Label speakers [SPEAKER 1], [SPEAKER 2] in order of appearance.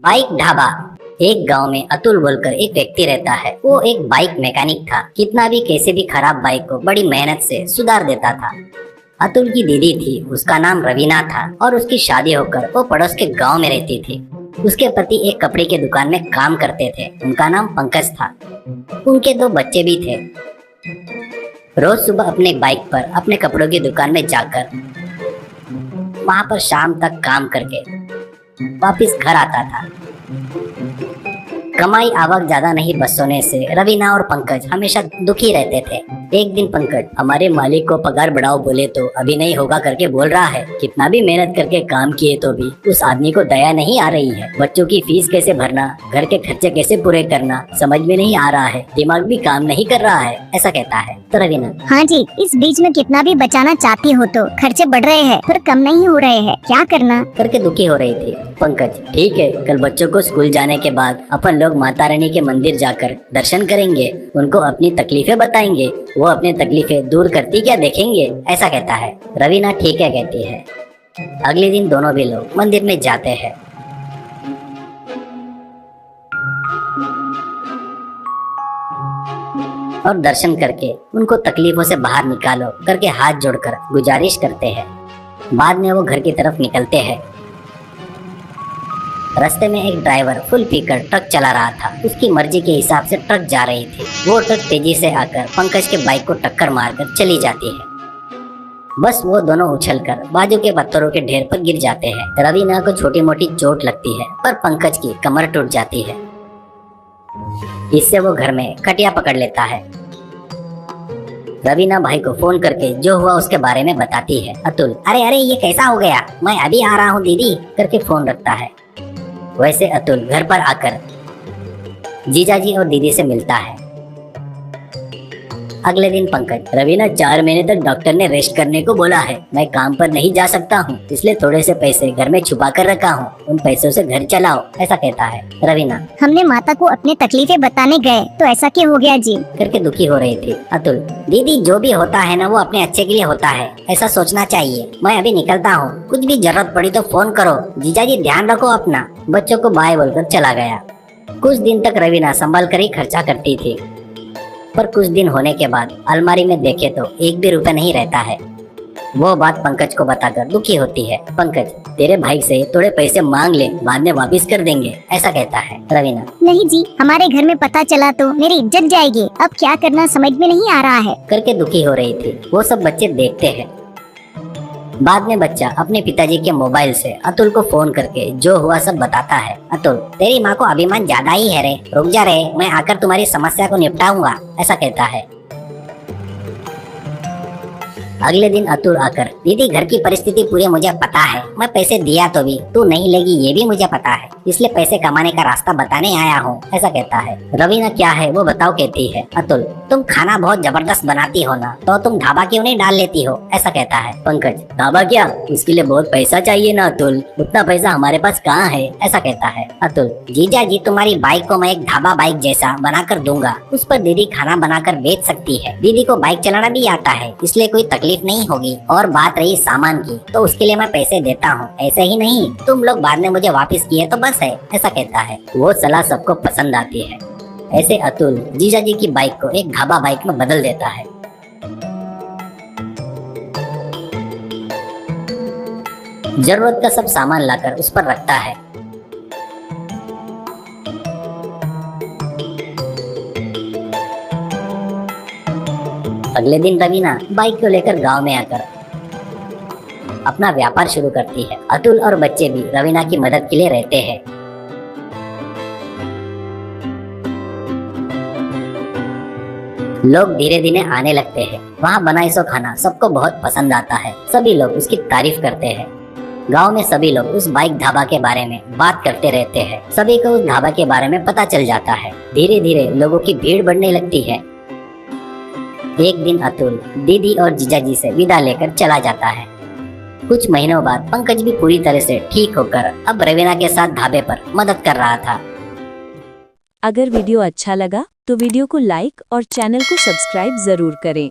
[SPEAKER 1] Bike dhaba. एक गांव में अतुल बोलकर एक व्यक्ति रहता है। वो एक बाइक मैकेनिक था। कितना भी कैसे भी खराब बाइक को बड़ी मेहनत से सुधार देता था। अतुल की दीदी थी, उसका नाम रवीना था और उसकी शादी होकर वो पड़ोस के गांव में रहती थी। उसके पति एक कपड़े की दुकान में काम करते थे। उनका नाम पंकज था। उनके 2 बच्चे भी थे। रोज सुबह अपने बाइक पर अपने कपड़ों की दुकान में जाकर वहां पर शाम तक काम करके वापिस घर आता था। कमाई आवक ज्यादा नहीं बस होने से रवीना और पंकज हमेशा दुखी रहते थे। एक दिन पंकज हमारे मालिक को पगार बढ़ाओ बोले तो अभी नहीं होगा करके बोल रहा है। कितना भी मेहनत करके काम किए तो भी उस आदमी को दया नहीं आ रही है। बच्चों की फीस कैसे भरना, घर के खर्चे कैसे पूरे करना समझ में नहीं आ रहा है। दिमाग भी काम नहीं कर रहा है, ऐसा कहता है। तो रवीना,
[SPEAKER 2] हाँ जी, इस बीच में कितना भी बचाना चाहती हो तो खर्चे बढ़ रहे हैं पर कम नहीं हो रहे हैं, क्या करना
[SPEAKER 1] करके दुखी हो रही थी। पंकज, ठीक है, कल बच्चों को स्कूल जाने के बाद अपन लोग माता रानी के मंदिर जाकर दर्शन करेंगे, उनको अपनी तकलीफें बताएंगे, वो अपनी तकलीफें दूर करती क्या देखेंगे, ऐसा कहता है। रवीना ठीक है कहती है। अगले दिन दोनों भी लोग मंदिर में जाते हैं। और दर्शन करके उनको तकलीफों से बाहर निकालो करके हाथ जोड़कर गुजारिश करते हैं। बाद में वो घर की तरफ निकलते हैं। रास्ते में एक ड्राइवर फुल पीकर ट्रक चला रहा था। उसकी मर्जी के हिसाब से ट्रक जा रही थी। वो ट्रक तेजी से आकर पंकज के बाइक को टक्कर मारकर चली जाती है। बस वो दोनों उछलकर बाजू के पत्थरों के ढेर पर गिर जाते हैं। रवीना को छोटी मोटी चोट लगती है पर पंकज की कमर टूट जाती है। इससे वो घर में खटिया पकड़ लेता है। रवीना भाई को फोन करके जो हुआ उसके बारे में बताती है। अतुल, अरे अरे ये कैसा हो गया, मैं अभी आ रहा हूँ दीदी करके फोन रखता है। वैसे अतुल घर पर आकर जीजाजी और दीदी से मिलता है। अगले दिन पंकज, रवीना 4 महीने तक डॉक्टर ने रेस्ट करने को बोला है। मैं काम पर नहीं जा सकता हूँ, इसलिए थोड़े से पैसे घर में छुपा कर रखा हूँ, उन पैसों से घर चलाओ, ऐसा कहता है। रवीना,
[SPEAKER 2] हमने माता को अपनी तकलीफें बताने गए तो ऐसा क्यों हो गया जी
[SPEAKER 1] करके दुखी हो रही थी। अतुल, दीदी जो भी होता है ना वो अपने अच्छे के लिए होता है, ऐसा सोचना चाहिए। मैं अभी निकलता हूँ, कुछ भी जरूरत पड़ी तो फोन करो। जीजाजी ध्यान रखो अपना। बच्चों को बाय बोलकर चला गया। कुछ दिन तक रवीना संभाल कर ही खर्चा करती थी, पर कुछ दिन होने के बाद अलमारी में देखे तो 1 भी रुपया नहीं रहता है। वो बात पंकज को बताकर दुखी होती है। पंकज, तेरे भाई से थोड़े पैसे मांग ले, बाद में वापिस कर देंगे, ऐसा कहता है। रवीना,
[SPEAKER 2] नहीं जी, हमारे घर में पता चला तो मेरी इज्जत जाएगी, अब क्या करना समझ में नहीं आ रहा है
[SPEAKER 1] करके दुखी हो रही थी। वो सब बच्चे देखते हैं। बाद में बच्चा अपने पिताजी के मोबाइल से अतुल को फोन करके जो हुआ सब बताता है। अतुल, तेरी माँ को अभिमान ज्यादा ही है रे, रुक जा रे, मैं आकर तुम्हारी समस्या को निपटाऊंगा, ऐसा कहता है। अगले दिन अतुल आकर, दीदी घर की परिस्थिति पूरी मुझे पता है, मैं पैसे दिया तो भी तू नहीं लेगी ये भी मुझे पता है, इसलिए पैसे कमाने का रास्ता बताने आया हूँ, ऐसा कहता है। रवीना, क्या है वो बताओ कहती है। अतुल, तुम खाना बहुत जबरदस्त बनाती हो ना, तो तुम ढाबा क्यों नहीं डाल लेती हो, ऐसा कहता है। पंकज, ढाबा क्या, इसके लिए बहुत पैसा चाहिए ना अतुल, उतना पैसा हमारे पास कहाँ है, ऐसा कहता है। अतुल, जीजा जी तुम्हारी बाइक को मैं एक ढाबा बाइक जैसा बनाकर दूंगा, उस पर दीदी खाना बनाकर बेच सकती है। दीदी को बाइक चलाना भी आता है, इसलिए कोई तकलीफ नहीं होगी। और बात रही सामान की, तो उसके लिए मैं पैसे देता हूँ, ऐसे ही नहीं तुम लोग बाद में मुझे वापस किए तो बस है, ऐसा कहता है। वो सलाह सबको पसंद आती है। ऐसे अतुल जीजाजी की बाइक को एक ढाबा बाइक में बदल देता है। जरूरत का सब सामान लाकर उस पर रखता है। अगले दिन रवीना बाइक को लेकर गांव में आकर अपना व्यापार शुरू करती है। अतुल और बच्चे भी रवीना की मदद के लिए रहते हैं। लोग धीरे धीरे आने लगते हैं। वहाँ बनाई सो खाना सबको बहुत पसंद आता है। सभी लोग उसकी तारीफ करते हैं। गांव में सभी लोग उस बाइक ढाबा के बारे में बात करते रहते हैं। सभी को उस ढाबा के बारे में पता चल जाता है। धीरे धीरे लोगों की भीड़ बढ़ने लगती है। एक दिन अतुल दीदी और जीजाजी से विदा लेकर चला जाता है। कुछ महीनों बाद पंकज भी पूरी तरह से ठीक होकर अब रवीना के साथ ढाबे पर मदद कर रहा था।
[SPEAKER 3] अगर वीडियो अच्छा लगा तो वीडियो को लाइक और चैनल को सब्सक्राइब जरूर करें।